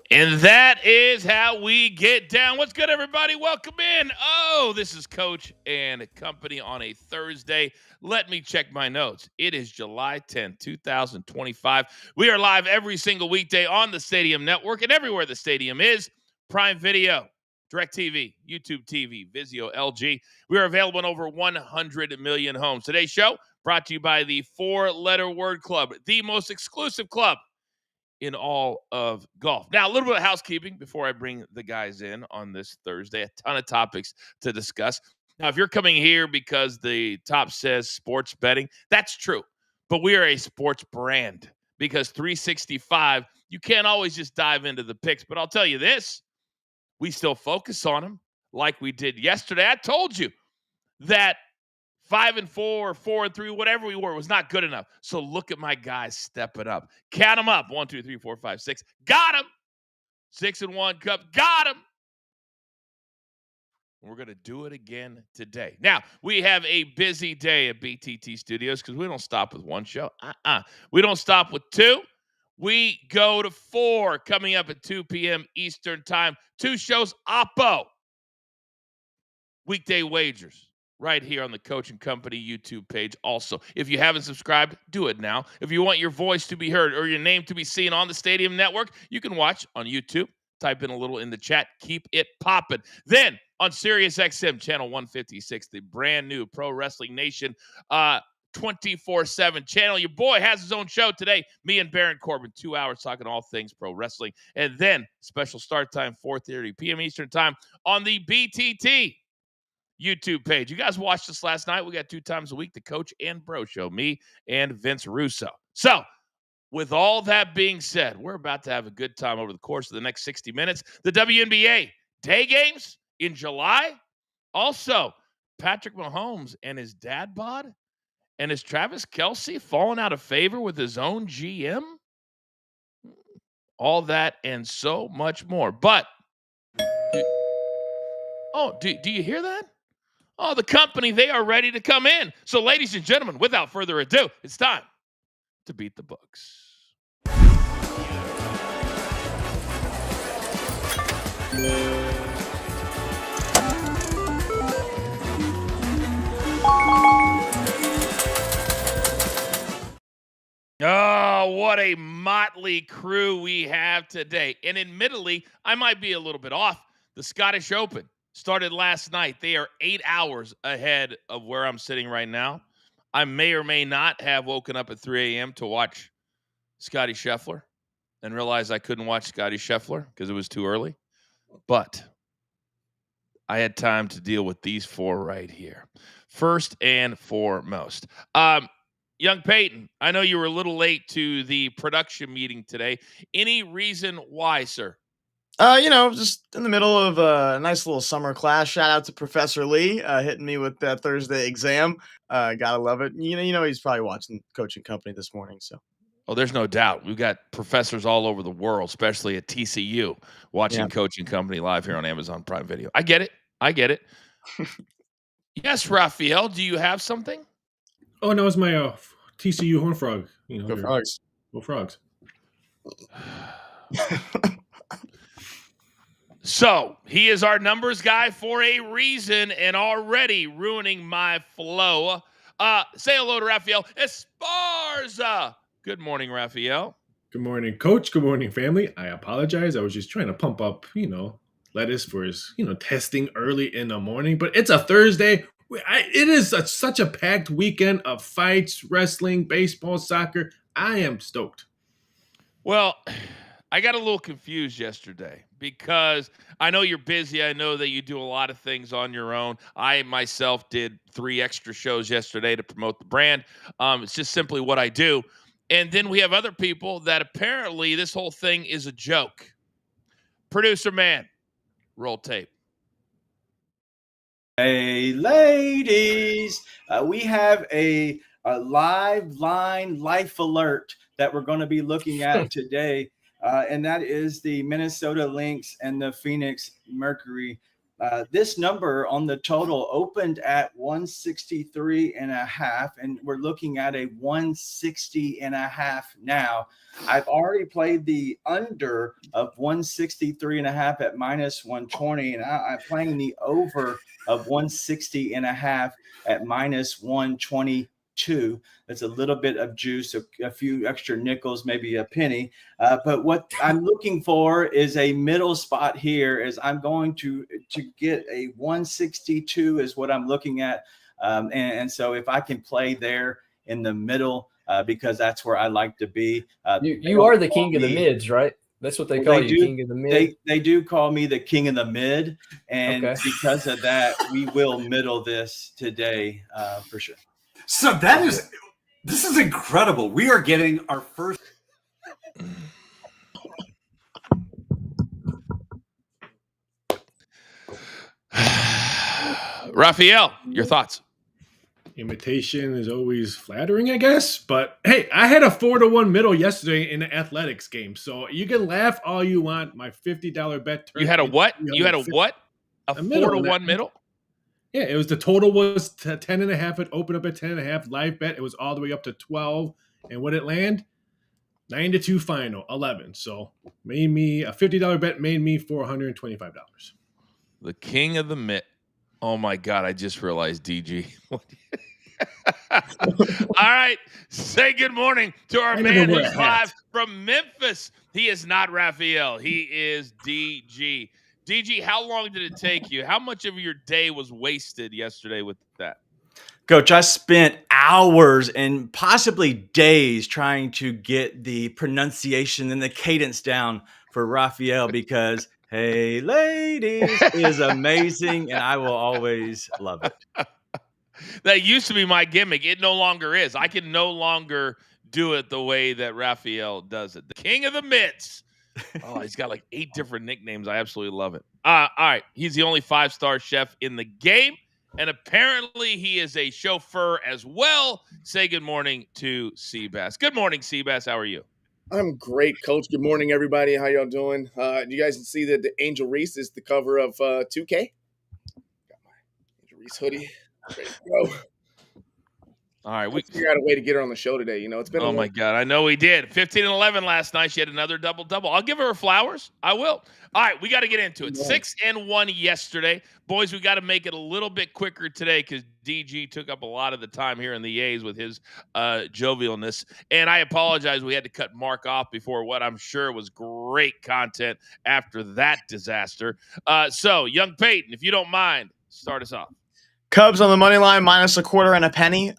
And that is how we get down. What's good, everybody? Welcome in. Oh, this is Coach and Company on a Thursday. Let me check my notes. It is July 10th, 2025. We are live every single weekday on the Stadium Network and everywhere the stadium is. Prime Video, DirecTV, YouTube TV, Vizio, LG. We are available in over 100 million homes. Today's show brought to you by the Four Letter Word Club, the most exclusive club in all of golf. Now, a little bit of housekeeping before I bring the guys in on this Thursday. A ton of topics to discuss. Now, if you're coming here because the top says sports betting, that's true. But we are a sports brand because 365, you can't always just dive into the picks. But I'll tell you this, we still focus on them like we did yesterday. I told you that 5-4, 4-3, whatever we were, was not good enough. So look at my guys stepping up. Count them up. 1, 2, 3, 4, 5, 6. Got them. 6-1 cup. Got them. We're going to do it again today. Now, we have a busy day at BTT Studios because we don't stop with one show. We don't stop with two. We go to 4 coming up at 2 p.m. Eastern Time. 2 shows, Oppo. Weekday wagers. Right here on the Coach and Company YouTube page. Also, if you haven't subscribed, do it now. If you want your voice to be heard or your name to be seen on the Stadium Network, you can watch on YouTube. Type in a little in the chat. Keep it popping. Then on SiriusXM channel 156, the brand new Pro Wrestling Nation 24/7 channel. Your boy has his own show today. Me and Baron Corbin, 2 hours talking all things pro wrestling. And then special start time, 4:30 p.m. Eastern Time on the BTT YouTube page. You guys watched us last night. We got 2 times a week, the Coach and Bro Show, me and Vince Russo. So, with all that being said, we're about to have a good time over the course of the next 60 minutes. The WNBA day games in July. Also, Patrick Mahomes and his dad bod and his Travis Kelce falling out of favor with his own GM. All that and so much more. But, do you hear that? Oh, the company, they are ready to come in. So, ladies and gentlemen, without further ado, it's time to beat the books. Oh, what a motley crew we have today. And admittedly, I might be a little bit off. The Scottish Open started last night. They are 8 hours ahead of where I'm sitting right now. I may or may not have woken up at 3 a.m. to watch Scottie Scheffler and realized I couldn't watch Scottie Scheffler because it was too early. But I had time to deal with these 4 right here. First and foremost, young Peyton, I know you were a little late to the production meeting today. Any reason why, sir? Just in the middle of a nice little summer class. Shout out to Professor Lee, hitting me with that Thursday exam. Gotta love it. He's probably watching Coach and Company this morning. So, there's no doubt. We've got professors all over the world, especially at TCU, watching Coach and Company live here on Amazon Prime Video. I get it. Yes, Raphael, do you have something? Oh, no, it's my TCU Horn Frog. Go Frogs. Go Frogs. So, he is our numbers guy for a reason and already ruining my flow. Say hello to Raphael Esparza. Good morning, Raphael. Good morning, Coach. Good morning, family. I apologize. I was just trying to pump up, lettuce for his, testing early in the morning. But it's a Thursday. It is such a packed weekend of fights, wrestling, baseball, soccer. I am stoked. Well, I got a little confused yesterday because I know you're busy. I know that you do a lot of things on your own. I myself did 3 extra shows yesterday to promote the brand. It's just simply what I do. And then we have other people that apparently this whole thing is a joke. Producer man, roll tape. Hey, ladies, we have a live line life alert that we're going to be looking at today. And that is the Minnesota Lynx and the Phoenix Mercury This number on the total opened at 163.5, and we're looking at a 160.5 now. I've already played the under of 163.5 at minus 120, and I'm playing the over of 160.5 at minus 122. That's a little bit of juice, a few extra nickels, maybe a penny. But what I'm looking for is a middle spot here. Is I'm going to get a 162 is what I'm looking at. And so if I can play there in the middle, because that's where I like to be. You are the king of the mids, right? That's what they call you, king of the mid. They do call me the king of the mid. And because of that, we will middle this today for sure. So this is incredible. We are getting our first. Raphael, your thoughts? Imitation is always flattering, I guess. But hey, I had a 4-1 middle yesterday in the athletics game. So you can laugh all you want. My $50 bet. You had a what? You had a what? A 4-1 middle? Yeah, it was the total was 10.5. It opened up at 10.5. Live bet. It was all the way up to 12. And what it land? 9-2 final, 11. So made me a $50 bet. Made me $425. The king of the mitt. Oh my God! I just realized, DG. All right, say good morning to our man who's live from Memphis. He is not Raphael. He is DG. DG, how long did it take you? How much of your day was wasted yesterday with that? Coach, I spent hours and possibly days trying to get the pronunciation and the cadence down for Raphael because, hey, ladies, is amazing, and I will always love it. That used to be my gimmick. It no longer is. I can no longer do it the way that Raphael does it. The king of the mitts. Oh, he's got like 8 different nicknames. I absolutely love it. All right. He's the only 5-star chef in the game. And apparently he is a chauffeur as well. Say good morning to Seabass. Good morning, Seabass. How are you? I'm great, Coach. Good morning, everybody. How y'all doing? You guys can see that the Angel Reese is the cover of 2K. Got my Angel Reese hoodie. Ready to go. All right, we figured out a way to get her on the show today. You know, it's been. Oh my God, I know we did. 15-11 last night. She had another double-double. I'll give her flowers. I will. All right, we got to get into it. 6-1 yesterday, boys. We got to make it a little bit quicker today because DG took up a lot of the time here in the A's with his jovialness. And I apologize. We had to cut Mark off before what I'm sure was great content after that disaster. So, young Peyton, if you don't mind, start us off. Cubs on the money line, minus a quarter and a penny.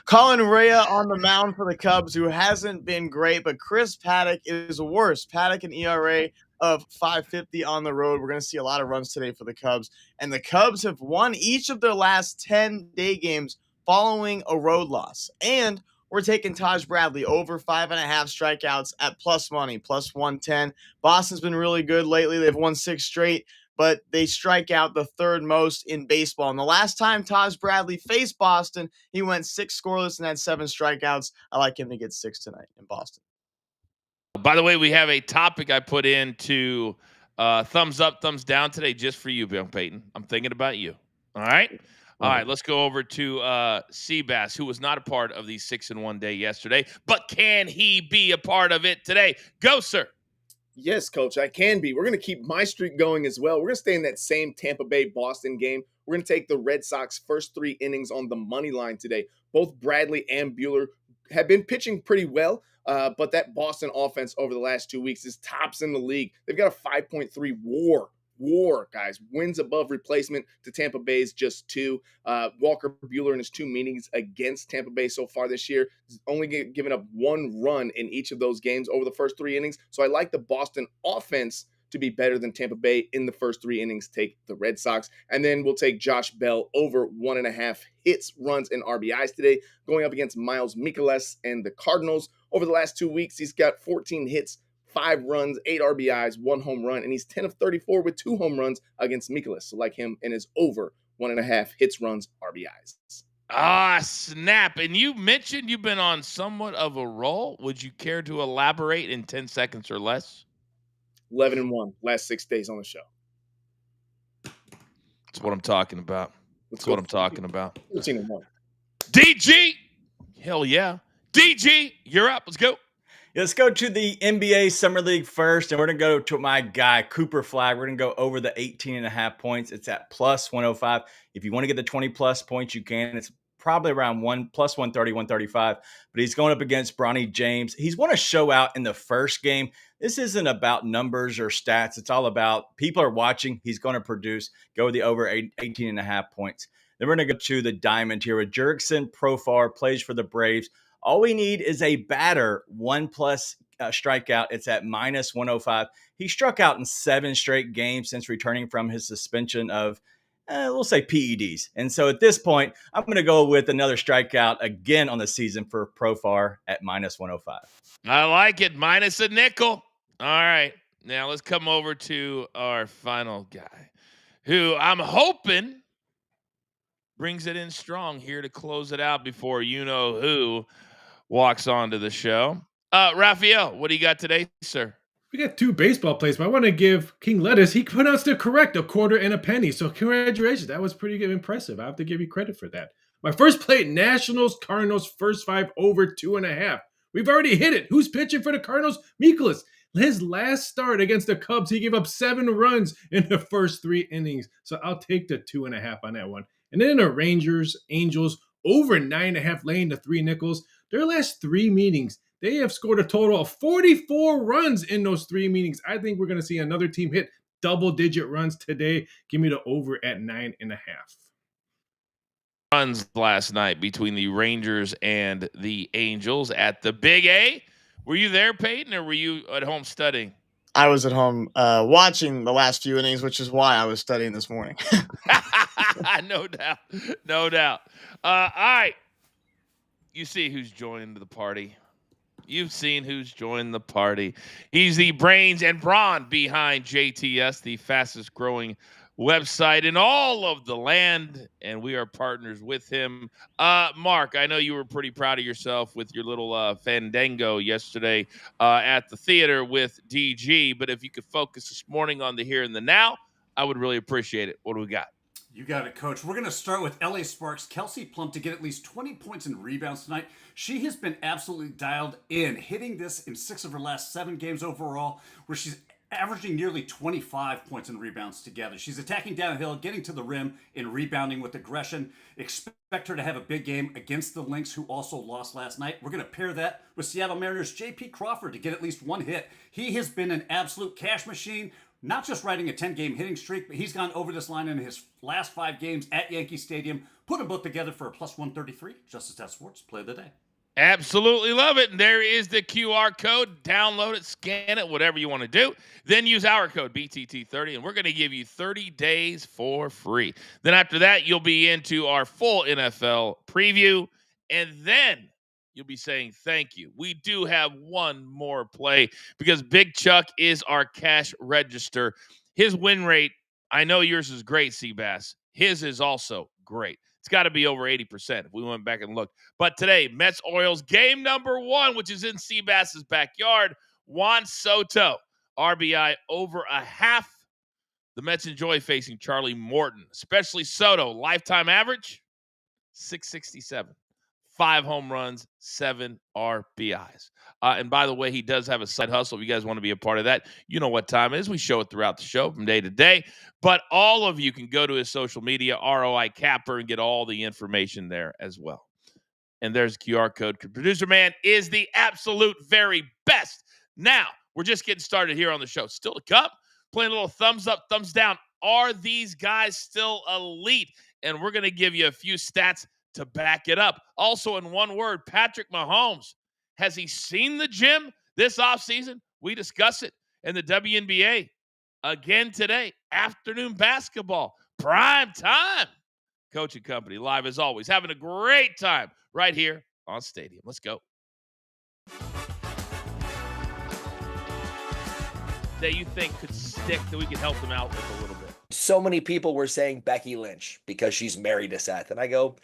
Colin Rea on the mound for the Cubs, who hasn't been great, but Chris Paddock is worse. Paddock an ERA of 5.50 on the road. We're going to see a lot of runs today for the Cubs. And the Cubs have won each of their last 10 day games following a road loss. And we're taking Taj Bradley over 5.5 strikeouts at plus money, plus 110. Boston's been really good lately. They've won 6 straight. But they strike out the 3rd most in baseball. And the last time Taj Bradley faced Boston, he went 6 scoreless and had 7 strikeouts. I like him to get 6 tonight in Boston. By the way, we have a topic I put into thumbs up, thumbs down today just for you, Bill Peyton. I'm thinking about you. All right? All right, let's go over to Seabass, who was not a part of the 6-1 day yesterday. But can he be a part of it today? Go, sir. Yes, Coach, I can be. We're going to keep my streak going as well. We're going to stay in that same Tampa Bay-Boston game. We're going to take the Red Sox first 3 innings on the money line today. Both Bradley and Buehler have been pitching pretty well, but that Boston offense over the last 2 weeks is tops in the league. They've got a 5.3 WAR, guys. Wins above replacement to Tampa Bay's just 2. Walker Buehler in his 2 meetings against Tampa Bay so far this year has only given up 1 run in each of those games over the first 3 innings. So I like the Boston offense to be better than Tampa Bay in the first 3 innings. Take the Red Sox. And then we'll take Josh Bell over 1.5 hits, runs, and RBIs today, going up against Miles Mikolas and the Cardinals. Over the last 2 weeks, he's got 14 hits, 5 runs, 8 RBIs, 1 home run, and he's 10 of 34 with 2 home runs against Mikolas. So like him and his over 1.5 hits, runs, RBIs. Ah, snap. And you mentioned you've been on somewhat of a roll. Would you care to elaborate in 10 seconds or less? 11-1, last 6 days on the show. That's what I'm talking about. That's what I'm talking about. 14-1. DG, hell yeah. DG, you're up. Let's go. Let's go to the NBA Summer League first, and we're going to go to my guy, Cooper Flag. We're going to go over the 18.5 points. It's at plus 105. If you want to get the 20-plus points, you can. It's probably around plus 130, 135. But he's going up against Bronny James. He's won a show out in the first game. This isn't about numbers or stats. It's all about people are watching. He's going to produce. Go with the over 18.5 points. Then we're going to go to the diamond here with Jurickson Profar, plays for the Braves. All we need is a batter, 1+ strikeout. It's at minus 105. He struck out in 7 straight games since returning from his suspension of, we'll say PEDs. And so at this point, I'm going to go with another strikeout again on the season for Profar at minus 105. I like it. Minus a nickel. All right. Now let's come over to our final guy, who I'm hoping brings it in strong here to close it out before you-know-who walks onto the show. Raphael, what do you got today, sir? We got 2 baseball plays, but I want to give King Lettuce. He pronounced it correct, a quarter and a penny. So congratulations. That was pretty good, impressive. I have to give you credit for that. My first play, Nationals, Cardinals, first 5 over 2.5. We've already hit it. Who's pitching for the Cardinals? Mikolas. His last start against the Cubs, he gave up 7 runs in the first 3 innings. So I'll take the 2.5 on that one. And then the Rangers, Angels, over 9.5 laying the 3 nickels. Their last 3 meetings, they have scored a total of 44 runs in those 3 meetings. I think we're going to see another team hit double-digit runs today. Give me the over at 9.5. Runs last night between the Rangers and the Angels at the Big A. Were you there, Peyton, or were you at home studying? I was at home watching the last few innings, which is why I was studying this morning. No doubt. No doubt. All right. You see who's joined the party. You've seen who's joined the party. He's the brains and brawn behind JTS, the fastest growing website in all of the land, and we are partners with him. Mark, I know you were pretty proud of yourself with your little fandango yesterday at the theater with DG, but if you could focus this morning on the here and the now, I would really appreciate it. What do we got? You got it, Coach. We're going to start with LA Sparks. Kelsey Plum to get at least 20 points and rebounds tonight. She has been absolutely dialed in, hitting this in 6 of her last 7 games overall, where she's averaging nearly 25 points and rebounds together. She's attacking downhill, getting to the rim, and rebounding with aggression. Expect her to have a big game against the Lynx, who also lost last night. We're going to pair that with Seattle Mariners' J.P. Crawford to get at least 1 hit. He has been an absolute cash machine. Not just riding a 10-game hitting streak, but he's gone over this line in his last 5 games at Yankee Stadium. Put them both together for a plus 133. Justice Test Sports, play of the day. Absolutely love it. And there is the QR code. Download it, scan it, whatever you want to do. Then use our code BTT30, and we're going to give you 30 days for free. Then after that, you'll be into our full NFL preview, and then you'll be saying thank you. We do have one more play because Big Chuck is our cash register. His win rate, I know yours is great, Seabass. His is also great. It's got to be over 80% if we went back and looked. But today, Mets Orioles game number 1, which is in Seabass's backyard. Juan Soto, RBI over a half. The Mets enjoy facing Charlie Morton, especially Soto. Lifetime average, 667. 5 home runs, 7 RBIs. And by the way, he does have a side hustle. If you guys want to be a part of that, you know what time it is. We show it throughout the show from day to day. But all of you can go to his social media, ROI Capper, and get all the information there as well. And there's QR code. Producer man is the absolute very best. Now, we're just getting started here on the show. Still to come, playing a little thumbs up, thumbs down. Are these guys still elite? And we're going to give you a few stats to back it up. Also, in one word, Patrick Mahomes. Has he seen the gym this offseason? We discuss it in the WNBA. Again today, afternoon basketball, prime time. Coach and company, live as always. Having a great time right here on Stadium. Let's go. That you think could stick that we could help them out with a little bit? So many people were saying Becky Lynch because she's married to Seth. And I go,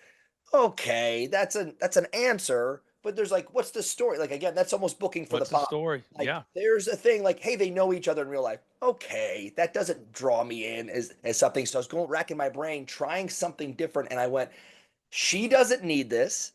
okay, that's an answer, but there's like, what's the story? Like, again, that's almost booking for What's the the pod. story? Like, Yeah. there's a thing like, hey, they know each other in real life. Okay, that doesn't draw me in as something. So I was going racking my brain, trying something different, and I went, she doesn't need this,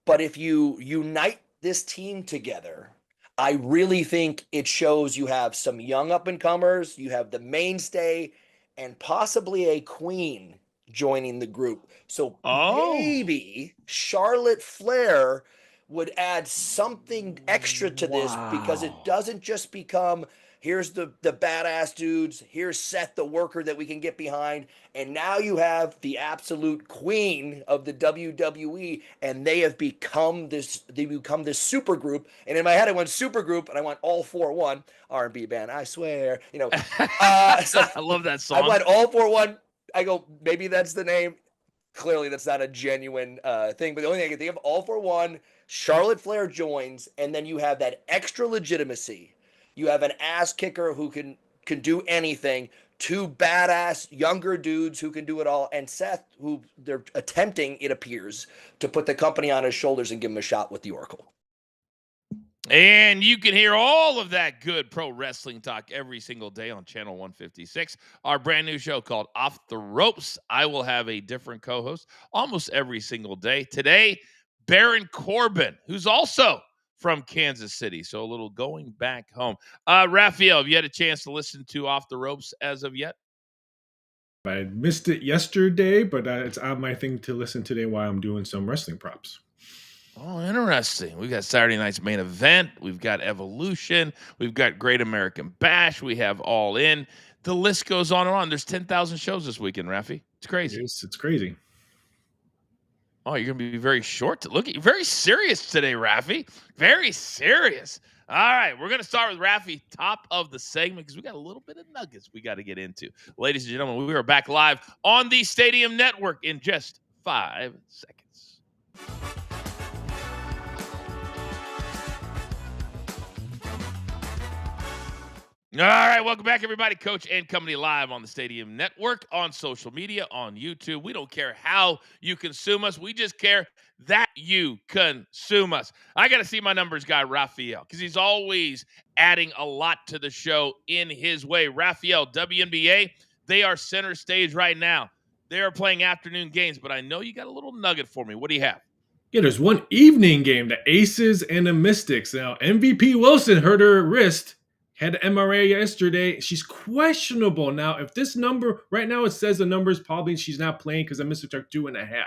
but if you unite this team together, I really think it shows you have some young up and comers, you have the mainstay, and possibly a queen joining the group. So maybe Charlotte Flair would add something extra to this because it doesn't just become here's the badass dudes, here's Seth the worker that we can get behind, and now you have the absolute queen of the WWE, and they become this super group. And in my head I went super group, and I went all for one R&B band, I swear, so I love that song. I went all for one. I go, maybe that's the name. Clearly that's not a genuine thing, but the only thing I can think of, all for one, Charlotte Flair joins, and then you have that extra legitimacy. You have an ass kicker who can do anything, two badass younger dudes who can do it all, and Seth, who they're attempting, it appears, to put the company on his shoulders and give him a shot with the Oracle. And you can hear all of that good pro wrestling talk every single day on Channel 156, our brand new show called Off the Ropes. I will have a different co-host almost every single day. Today, Baron Corbin, who's also from Kansas City, so a little going back home. Raphael, have you had a chance to listen to Off the Ropes as of yet? I missed it yesterday, but it's on my thing to listen today while I'm doing some wrestling props. Oh, interesting. We've got Saturday night's main event. We've got Evolution. We've got Great American Bash. We have All In. The list goes on and on. There's 10,000 shows this weekend, Rafi. It's crazy. It's crazy. Oh, you're going to be very short. Look at you. Very serious today, Rafi. Very serious. All right, we're going to start with Rafi, top of the segment, because we got a little bit of nuggets we got to get into. Ladies and gentlemen, we are back live on the Stadium Network in just 5 seconds. All right, welcome back, everybody. Coach and Company live on the Stadium Network, on social media, on YouTube. We don't care how you consume us. We just care that you consume us. I got to see my numbers guy, Raphael, because he's always adding a lot to the show in his way. Raphael, WNBA, they are center stage right now. They are playing afternoon games, but I know you got a little nugget for me. What do you have? Yeah, there's one evening game, the Aces and the Mystics. Now, MVP Wilson hurt her wrist. Had an MRA yesterday. She's questionable. Now, if this number, right now it says the number is probably she's not playing because the Mystics are 2.5.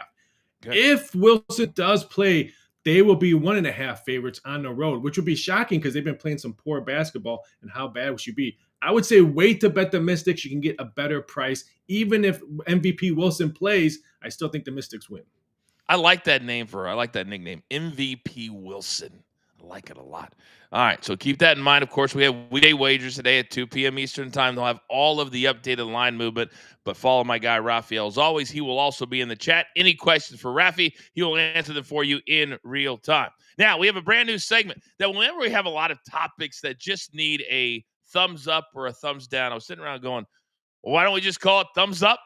Okay. If Wilson does play, they will be 1.5 favorites on the road, which would be shocking because they've been playing some poor basketball, and how bad would she be? I would say wait to bet the Mystics. You can get a better price. Even if MVP Wilson plays, I still think the Mystics win. I like that name for her. I like that nickname, MVP Wilson. I like it a lot. All right, so keep that in mind. Of course, we have weekday wagers today at 2 p.m. Eastern time. They'll have all of the updated line movement, but follow my guy, Raphael. As always, he will also be in the chat. Any questions for Rafi, he will answer them for you in real time. Now, we have a brand new segment that whenever we have a lot of topics that just need a thumbs up or a thumbs down, I was sitting around going, well, why don't we just call it thumbs up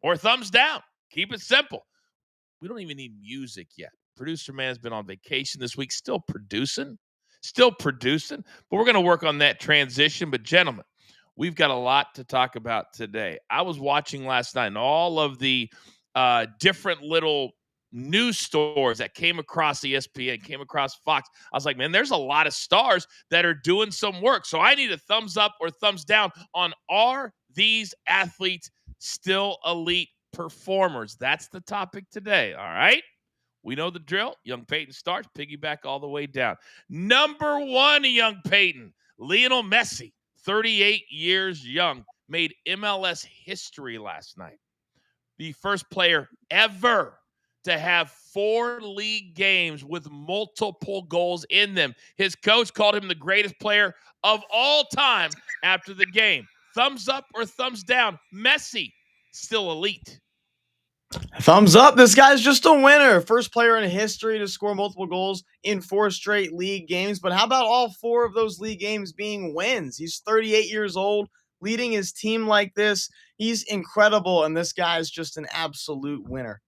or thumbs down? Keep it simple. We don't even need music yet. Producer man's been on vacation this week, still producing, but we're going to work on that transition. But gentlemen, we've got a lot to talk about today. I was watching last night and all of the different little news stories that came across ESPN, came across Fox. I was like, man, there's a lot of stars that are doing some work. So I need a thumbs up or thumbs down on, are these athletes still elite performers? That's the topic today. All right. We know the drill. Young Peyton starts, piggyback all the way down. Number one, Young Peyton, Lionel Messi, 38 years young, made MLS history last night. The first player ever to have 4 league games with multiple goals in them. His coach called him the greatest player of all time after the game. Thumbs up or thumbs down? Messi, still elite. Thumbs up. This guy's just a winner. First player in history to score multiple goals in 4 straight league games. But how about all 4 of those league games being wins? He's 38 years old, leading his team like this. He's incredible, and this guy's just an absolute winner.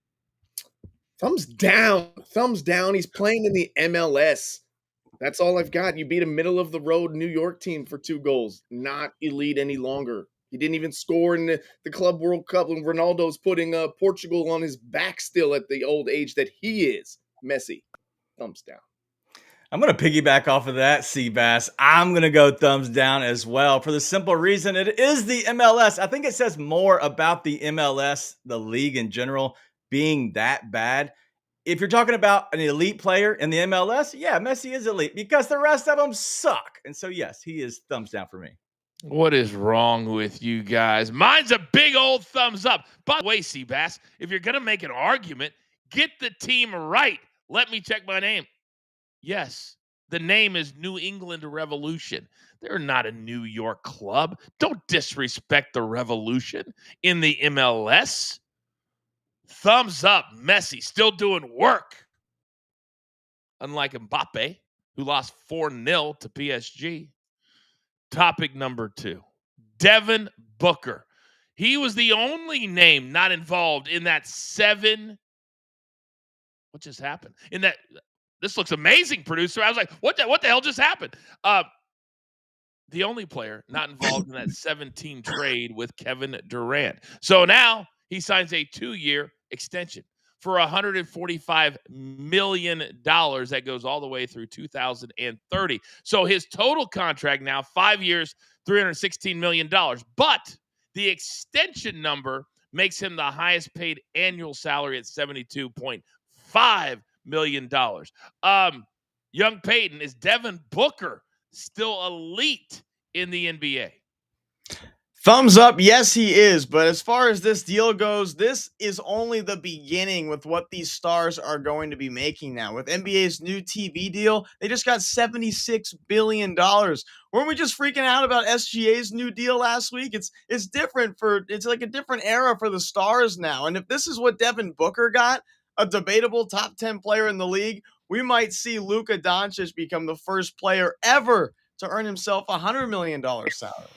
Thumbs down. Thumbs down. He's playing in the MLS. That's all I've got. You beat a middle-of-the-road New York team for 2 goals. Not elite any longer. He didn't even score in the Club World Cup when Ronaldo's putting Portugal on his back still at the old age that he is. Messi. Thumbs down. I'm going to piggyback off of that, Seabass. I'm going to go thumbs down as well for the simple reason it is the MLS. I think it says more about the MLS, the league in general, being that bad. If you're talking about an elite player in the MLS, yeah, Messi is elite because the rest of them suck. And so, yes, he is thumbs down for me. What is wrong with you guys? Mine's a big old thumbs up. By the way, Seabass, if you're going to make an argument, get the team right. Let me check my name. Yes, the name is New England Revolution. They're not a New York club. Don't disrespect the Revolution in the MLS. Thumbs up, Messi, still doing work. Unlike Mbappe, who lost 4-0 to PSG. Topic number 2, Devin Booker. He was the only name not involved in that 7. What just happened? This looks amazing, producer. I was like, what the hell just happened? The only player not involved in that 17 trade with Kevin Durant. So now he signs a 2-year extension for $145 million that goes all the way through 2030. So his total contract now, 5 years, $316 million. But the extension number makes him the highest paid annual salary at $72.5 million. Young Peyton, is Devin Booker still elite in the NBA? Thumbs up, yes, he is. But as far as this deal goes, this is only the beginning with what these stars are going to be making now. With NBA's new TV deal, they just got $76 billion. Weren't we just freaking out about SGA's new deal last week? It's different it's like a different era for the stars now. And if this is what Devin Booker got, a debatable top 10 player in the league, we might see Luka Doncic become the first player ever to earn himself a $100 million salary.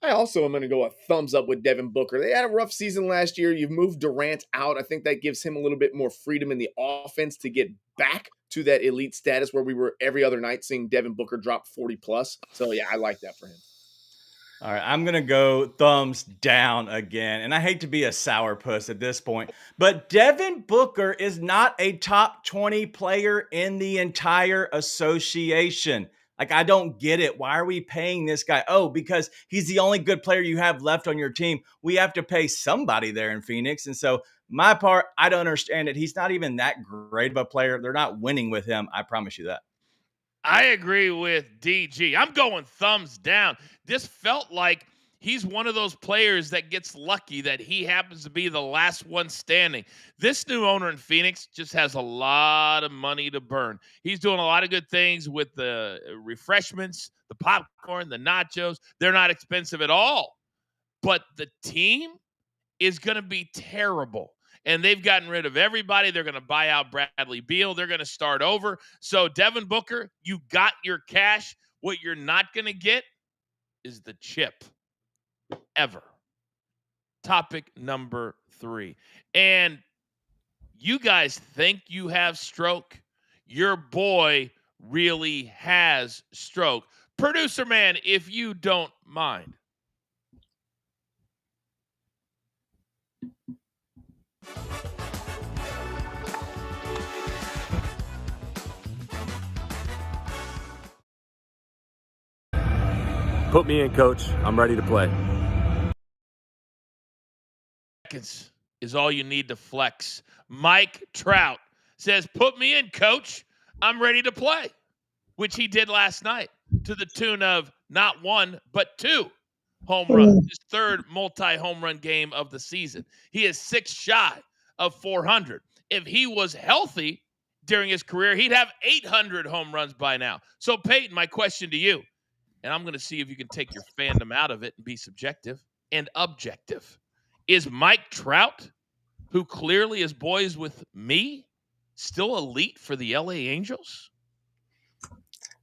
I also am going to go a thumbs up with Devin Booker. They had a rough season last year. You've moved Durant out. I think that gives him a little bit more freedom in the offense to get back to that elite status where we were every other night seeing Devin Booker drop 40+. So, yeah, I like that for him. All right, I'm going to go thumbs down again. And I hate to be a sourpuss at this point, but Devin Booker is not a top 20 player in the entire association. Like, I don't get it. Why are we paying this guy? Oh, because he's the only good player you have left on your team. We have to pay somebody there in Phoenix. And so my part, I don't understand it. He's not even that great of a player. They're not winning with him. I promise you that. I agree with DG. I'm going thumbs down. This felt like he's one of those players that gets lucky that he happens to be the last one standing. This new owner in Phoenix just has a lot of money to burn. He's doing a lot of good things with the refreshments, the popcorn, the nachos. They're not expensive at all. But the team is going to be terrible. And they've gotten rid of everybody. They're going to buy out Bradley Beal. They're going to start over. So, Devin Booker, you got your cash. What you're not going to get is the chip. Ever. Topic number 3. And you guys think you have stroke? Your boy really has stroke. Producer man, if you don't mind. Put me in, coach. I'm ready to play. Seconds is all you need to flex. Mike Trout says, put me in, coach. I'm ready to play, which he did last night to the tune of not 1, but 2 home runs. His third multi-home run game of the season. He is 6 shy of 400. If he was healthy during his career, he'd have 800 home runs by now. So, Peyton, my question to you, and I'm going to see if you can take your fandom out of it and be subjective and objective. Is Mike Trout, who clearly is boys with me, still elite for the LA Angels?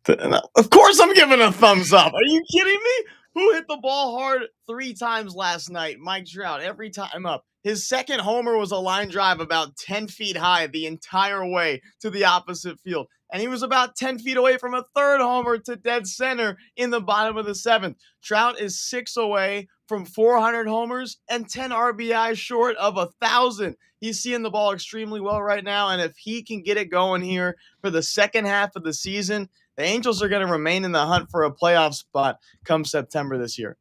Of course I'm giving a thumbs up. Are you kidding me? Who hit the ball hard 3 times last night? Mike Trout, every time up. His second homer was a line drive about 10 feet high the entire way to the opposite field. And he was about 10 feet away from a third homer to dead center in the bottom of the 7th. Trout is 6 away from 400 homers and 10 RBI short of 1,000. He's seeing the ball extremely well right now, and if he can get it going here for the second half of the season, the Angels are going to remain in the hunt for a playoff spot come September this year.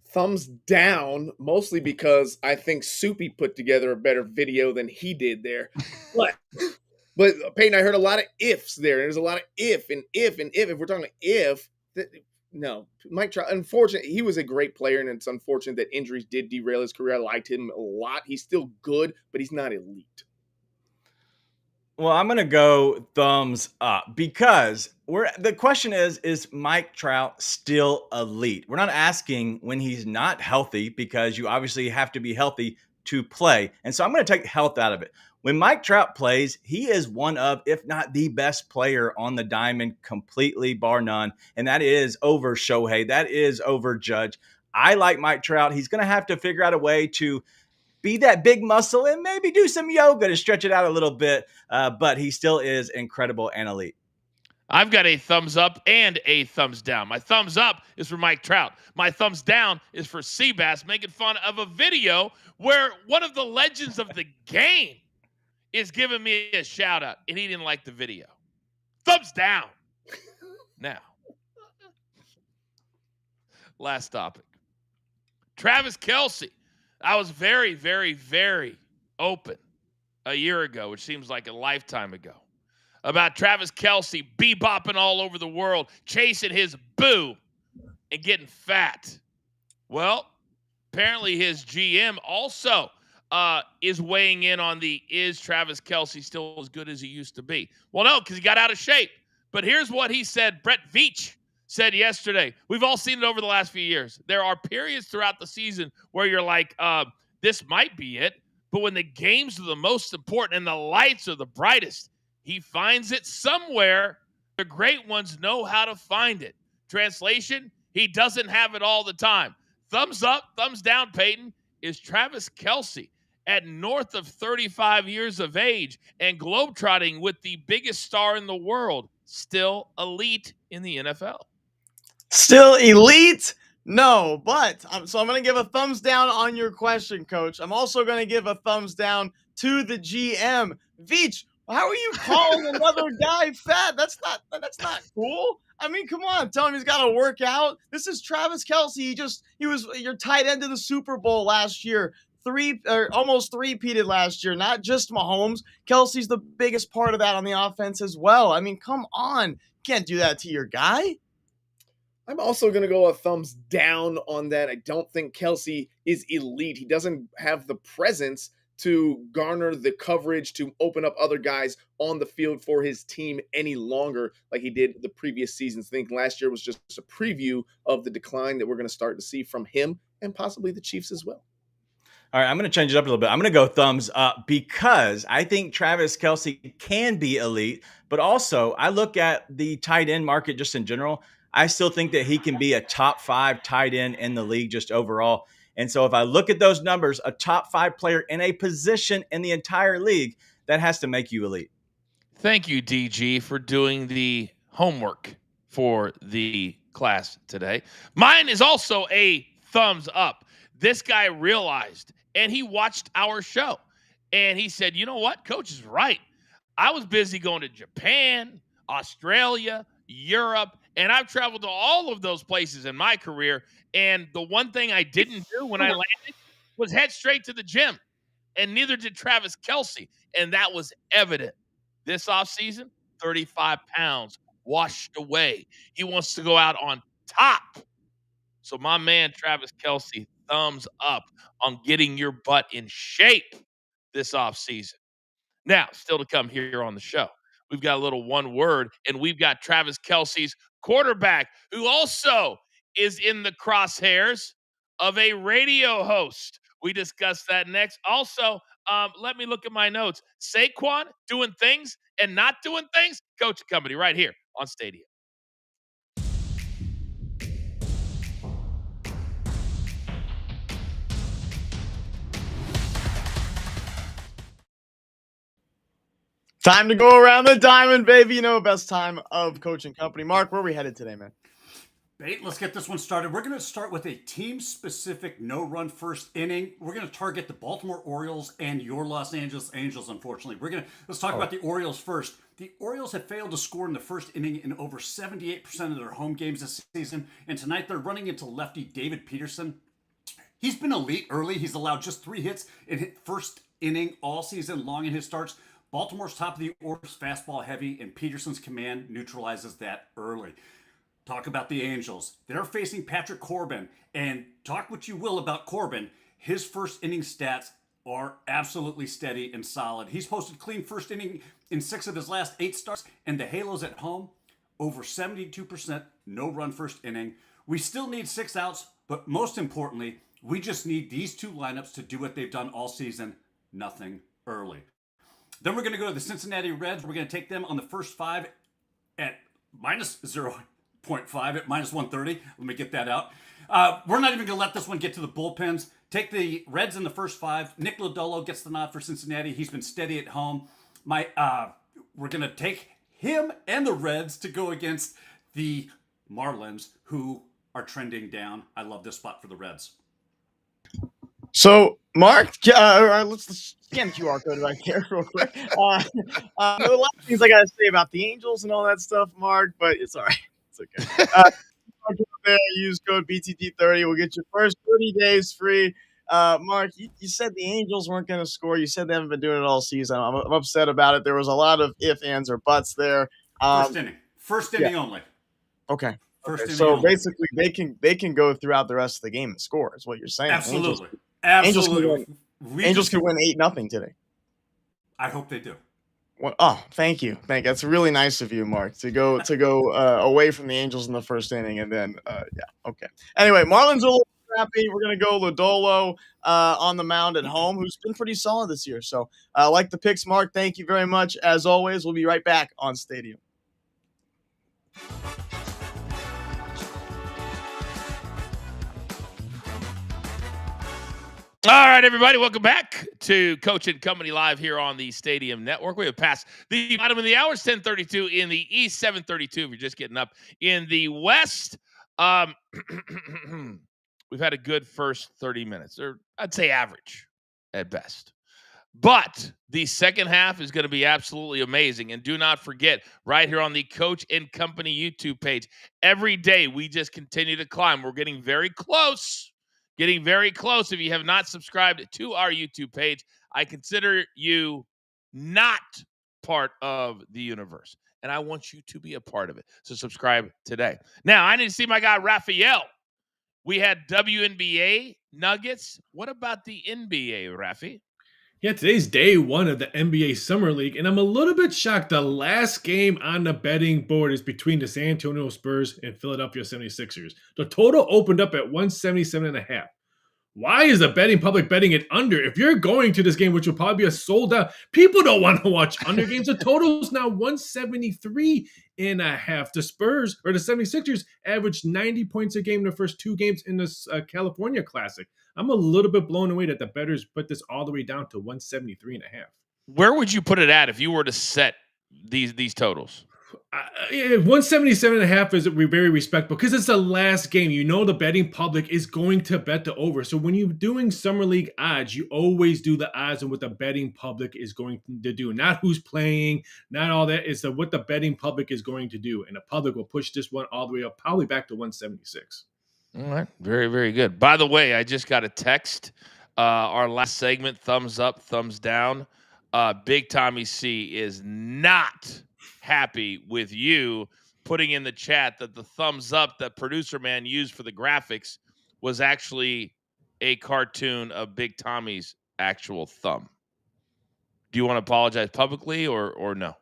Thumbs down, mostly because I think Soupy put together a better video than he did there. But Peyton, I heard a lot of ifs there. There's a lot of if. If we're talking if, no. Mike Trout, unfortunately, he was a great player, and it's unfortunate that injuries did derail his career. I liked him a lot. He's still good, but he's not elite. Well, I'm going to go thumbs up because the question is Mike Trout still elite? We're not asking when he's not healthy because you obviously have to be healthy to play. And so I'm going to take health out of it. When Mike Trout plays, he is one of, if not the best player on the diamond, completely bar none. And that is over Shohei. That is over Judge. I like Mike Trout. He's going to have to figure out a way to be that big muscle and maybe do some yoga to stretch it out a little bit. But he still is incredible and elite. I've got a thumbs up and a thumbs down. My thumbs up is for Mike Trout. My thumbs down is for Seabass making fun of a video where one of the legends of the game is giving me a shout out and he didn't like the video. Thumbs down. Now, last topic. Travis Kelce. I was very, very, very open a year ago, which seems like a lifetime ago, about Travis Kelce bebopping all over the world, chasing his boo and getting fat. Well, apparently his GM also is weighing in on is Travis Kelce still as good as he used to be? Well, no, because he got out of shape. But here's what he said. Brett Veach said yesterday. We've all seen it over the last few years. There are periods throughout the season where you're like, this might be it. But when the games are the most important and the lights are the brightest, he finds it somewhere. The great ones know how to find it. Translation, he doesn't have it all the time. Thumbs up, thumbs down, Peyton. Is Travis Kelce at north of 35 years of age and globetrotting with the biggest star in the world still elite in the NFL? Still elite? No, but so I'm going to give a thumbs down on your question, Coach. I'm also going to give a thumbs down to the GM. Veach, how are you calling another guy fat? That's not cool. I mean, come on, tell him he's got to work out. This is Travis Kelce. He was your tight end to the Super Bowl last year. Almost three-peated last year, not just Mahomes. Kelce's the biggest part of that on the offense as well. I mean, come on. You can't do that to your guy. I'm also going to go a thumbs down on that. I don't think Kelce is elite. He doesn't have the presence to garner the coverage to open up other guys on the field for his team any longer like he did the previous seasons. I think last year was just a preview of the decline that we're going to start to see from him and possibly the Chiefs as well. All right, I'm going to change it up a little bit. I'm going to go thumbs up because I think Travis Kelce can be elite, but also I look at the tight end market just in general. I still think that he can be a top 5 tight end in the league just overall. And so if I look at those numbers, a top 5 player in a position in the entire league, that has to make you elite. Thank you, DG, for doing the homework for the class today. Mine is also a thumbs up. This guy realized, and he watched our show, and he said, you know what? Coach is right. I was busy going to Japan, Australia, Europe, and I've traveled to all of those places in my career. And the one thing I didn't do when I landed was head straight to the gym. And neither did Travis Kelce. And that was evident. This offseason, 35 pounds washed away. He wants to go out on top. So my man, Travis Kelce, thumbs up on getting your butt in shape this offseason. Now, still to come here on the show, we've got a little one word, and we've got Travis Kelce's quarterback, who also is in the crosshairs of a radio host. We discuss that next. Also, let me look at my notes. Saquon doing things and not doing things. Coach and Company right here on Stadium. Time to go around the diamond, baby. You know, best time of Coach and Company. Mark, where are we headed today, man? Bait, let's get this one started. We're going to start with a team-specific no-run first inning. We're going to target the Baltimore Orioles and your Los Angeles Angels, unfortunately. Let's talk about the Orioles first. The Orioles have failed to score in the first inning in over 78% of their home games this season, and tonight they're running into lefty David Peterson. He's been elite early. He's allowed just 3 hits in first inning all season long in his starts. Baltimore's top of the order is fastball heavy, and Peterson's command neutralizes that early. Talk about the Angels. They're facing Patrick Corbin, and talk what you will about Corbin. His first inning stats are absolutely steady and solid. He's posted clean first inning in 6 of his last 8 starts, and the Halos at home, over 72% no-run first inning. We still need 6 outs, but most importantly, we just need these 2 lineups to do what they've done all season, nothing early. Then we're going to go to the Cincinnati Reds. We're going to take them on the first 5 at minus 0.5 at minus 130. Let me get that out. We're not even going to let this one get to the bullpens. Take the Reds in the first 5. Nick Lodolo gets the nod for Cincinnati. He's been steady at home. We're going to take him and the Reds to go against the Marlins, who are trending down. I love this spot for the Reds. So, Mark, let's scan the QR code right here real quick. There are a lot of things I got to say about the Angels and all that stuff, Mark, but it's all right. It's okay. There, use code BTT30. We'll get your first 30 days free. Mark, you said the Angels weren't going to score. You said they haven't been doing it all season. I'm upset about it. There was a lot of ifs, ands, or buts there. First inning only. Okay. First inning so only. basically, they can go throughout the rest of the game and score. Is what you're saying? Absolutely. Angels can win 8-0 today. I hope they do. Well, thank you. That's really nice of you, Mark, to go away from the Angels in the first inning, and then okay. Anyway, Marlins are a little crappy. We're gonna go Lodolo on the mound at home, who's been pretty solid this year. So I like the picks, Mark. Thank you very much. As always, we'll be right back on Stadium. All right, everybody, welcome back to Coach and Company Live here on the Stadium Network. We have passed the bottom of the hour. It's 10:32 in the East, 7:32 if you're just getting up in the West. We've had a good first 30 minutes, or I'd say average at best. But the second half is going to be absolutely amazing. And do not forget, right here on the Coach and Company YouTube page, every day we just continue to climb. We're getting very close. If you have not subscribed to our YouTube page, I consider you not part of the universe. And I want you to be a part of it. So subscribe today. Now, I need to see my guy, Raphael. We had WNBA Nuggets. What about the NBA, Rafi? Yeah, today's day 1 of the NBA Summer League, and I'm a little bit shocked. The last game on the betting board is between the San Antonio Spurs and Philadelphia 76ers. The total opened up at 177.5. Why is the betting public betting it under? If you're going to this game, which will probably be a sold out, people don't want to watch under games. The total is now 173.5. The Spurs, or the 76ers, averaged 90 points a game in the first 2 games in this California Classic. I'm a little bit blown away that the bettors put this all the way down to 173.5. Where would you put it at if you were to set these totals? 177.5 is very respectable because it's the last game. You know the betting public is going to bet the over. So when you're doing Summer League odds, you always do the odds on what the betting public is going to do. Not who's playing, not all that. It's what the betting public is going to do. And the public will push this one all the way up, probably back to 176. All right. Very, very good. By the way, I just got a text. Our last segment, thumbs up, thumbs down. Big Tommy C is not happy with you putting in the chat that the thumbs up that producer man used for the graphics was actually a cartoon of Big Tommy's actual thumb. Do you want to apologize publicly or no?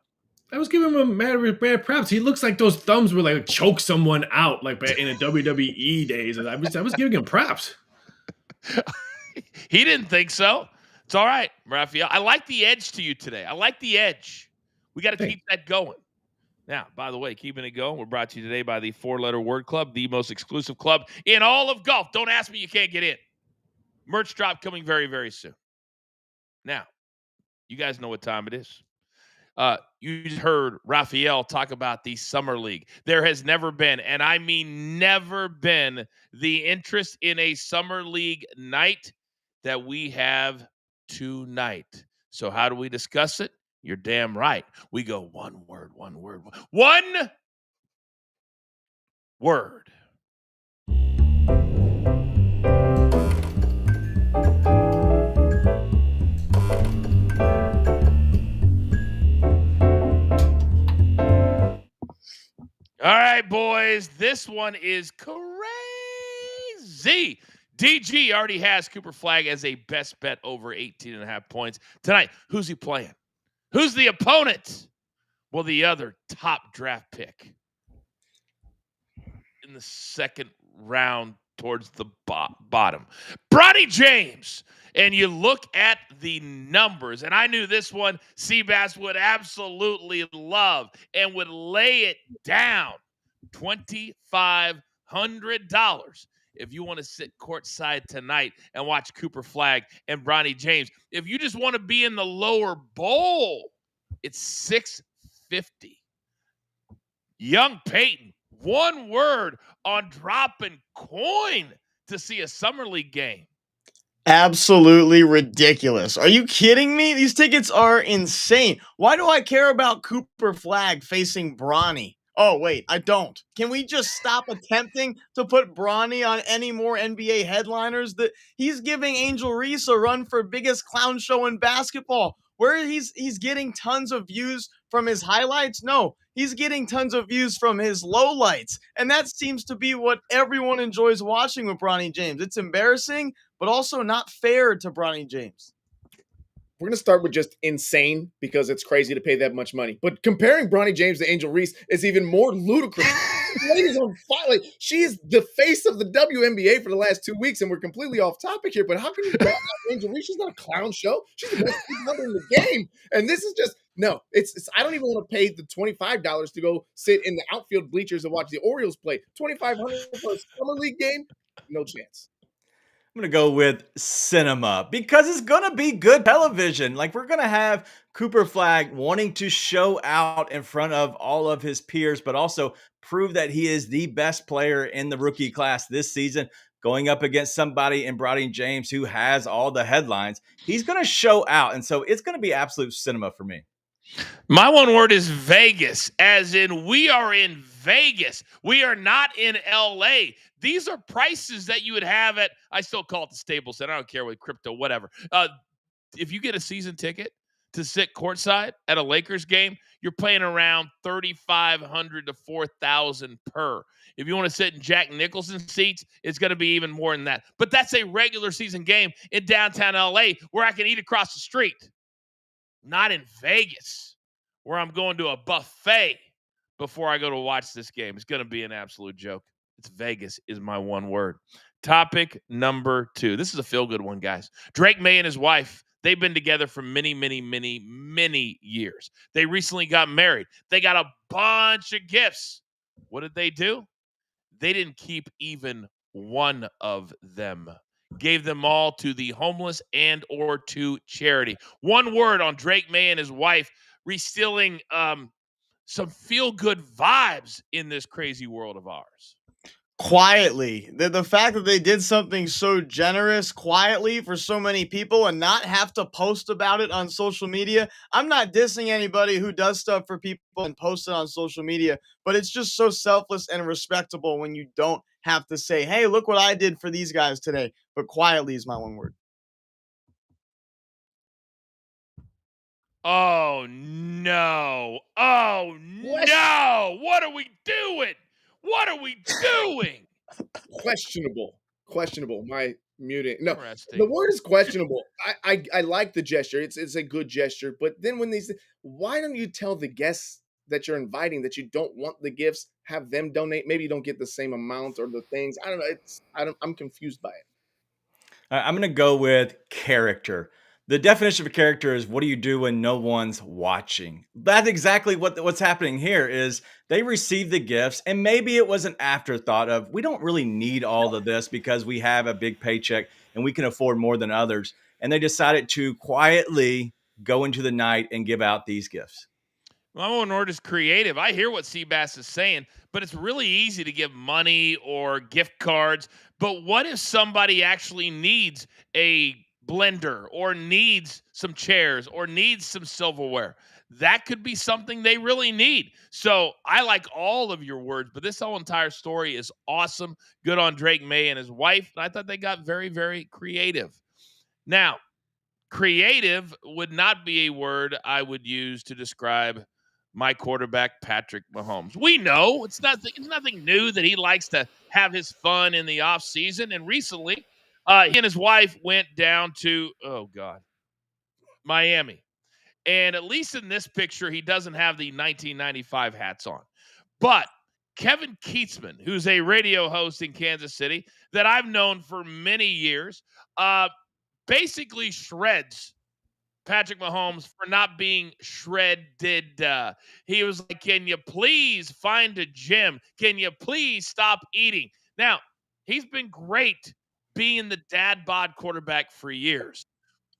I was giving him mad props. He looks like those thumbs would like choke someone out like back in the WWE days. I was giving him props. He didn't think so. It's all right, Raphael. I like the edge to you today. I like the edge. We got to keep that going. Now, by the way, keeping it going, we're brought to you today by the 4-Letter Word Club, the most exclusive club in all of golf. Don't ask me, you can't get in. Merch drop coming very, very soon. Now, you guys know what time it is. You just heard Raphael talk about the summer league. There has never been, and I mean never been, the interest in a summer league night that we have tonight. So how do we discuss it? You're damn right. We go one word. One word. All right, boys. This one is crazy. DG already has Cooper Flagg as a best bet over 18.5 points. Tonight, who's he playing? Who's the opponent? Well, the other top draft pick in the second round towards the bottom. Bronny James. And you look at the numbers, and I knew this one Seabass would absolutely love and would lay it down. $2,500 if you want to sit courtside tonight and watch Cooper Flagg and Bronny James. If you just want to be in the lower bowl, it's $650. Young Peyton, one word on dropping coin to see a summer league game. Absolutely ridiculous. Are you kidding me? These tickets are insane. Why do I care about Cooper Flagg facing Bronny? Oh, wait, I don't. Can we just stop attempting to put Bronny on any more NBA headliners? That he's giving Angel Reese a run for biggest clown show in basketball. Where he's getting tons of views from his highlights? No, he's getting tons of views from his lowlights. And that seems to be what everyone enjoys watching with Bronny James. It's embarrassing, but also not fair to Bronny James. We're going to start with just insane because it's crazy to pay that much money. But comparing Bronny James to Angel Reese is even more ludicrous. This lady's on fire. Like, she is the face of the WNBA for the last 2 weeks, and we're completely off topic here. But how can you call out Angel Reese? She's not a clown show. She's the best player in the game. And this is just no. It's I don't even want to pay the $25 to go sit in the outfield bleachers and watch the Orioles play. $2,500 for a summer league game? No chance. I'm going to go with cinema because it's going to be good television. Like, we're going to have Cooper Flagg wanting to show out in front of all of his peers, but also prove that he is the best player in the rookie class this season, going up against somebody in Bronny James who has all the headlines. He's going to show out. And so it's going to be absolute cinema for me. My one word is Vegas, as in we are in Vegas. We are not in LA. These are prices that you would have at, I still call it the Staples Center. I don't care with crypto, whatever. If you get a season ticket to sit courtside at a Lakers game, you're paying around $3,500 to $4,000 per. If you want to sit in Jack Nicholson seats, it's going to be even more than that. But that's a regular season game in downtown LA where I can eat across the street. Not in Vegas, where I'm going to a buffet before I go to watch this game. It's going to be an absolute joke. It's Vegas is my one word. Topic number 2. This is a feel-good one, guys. Drake May and his wife, they've been together for many, many, many, many years. They recently got married. They got a bunch of gifts. What did they do? They didn't keep even one of them. Gave them all to the homeless and or to charity. One word on Drake May and his wife reinstilling some feel-good vibes in this crazy world of ours. Quietly, the fact that they did something so generous quietly for so many people and not have to post about it on social media. I'm not dissing anybody who does stuff for people and posts it on social media, but it's just so selfless and respectable when you don't have to say, hey, look what I did for these guys today. But quietly is my one word. Oh, no. Oh, no. What are we doing? What are we doing? Questionable. My muting. No, the word is questionable. I like the gesture. It's a good gesture. But then when why don't you tell the guests that you're inviting that you don't want the gifts, have them donate? Maybe you don't get the same amount or the things. I don't know. I'm confused by it. I'm going to go with character. The definition of a character is what do you do when no one's watching? That's exactly what's happening here is they received the gifts and maybe it was an afterthought of we don't really need all of this because we have a big paycheck and we can afford more than others. And they decided to quietly go into the night and give out these gifts. My one word is creative. I hear what Seabass is saying, but it's really easy to give money or gift cards. But what if somebody actually needs a blender or needs some chairs or needs some silverware? That could be something they really need. So I like all of your words, but this whole entire story is awesome. Good on Drake May and his wife. I thought they got very, very creative. Now, creative would not be a word I would use to describe my quarterback, Patrick Mahomes. We know it's nothing new that he likes to have his fun in the offseason. And recently, he and his wife went down to, Miami. And at least in this picture, he doesn't have the 1995 hats on. But Kevin Keatsman, who's a radio host in Kansas City that I've known for many years, basically shreds Patrick Mahomes for not being shredded. He was like, "Can you please find a gym? Can you please stop eating?" Now, he's been great being the dad bod quarterback for years.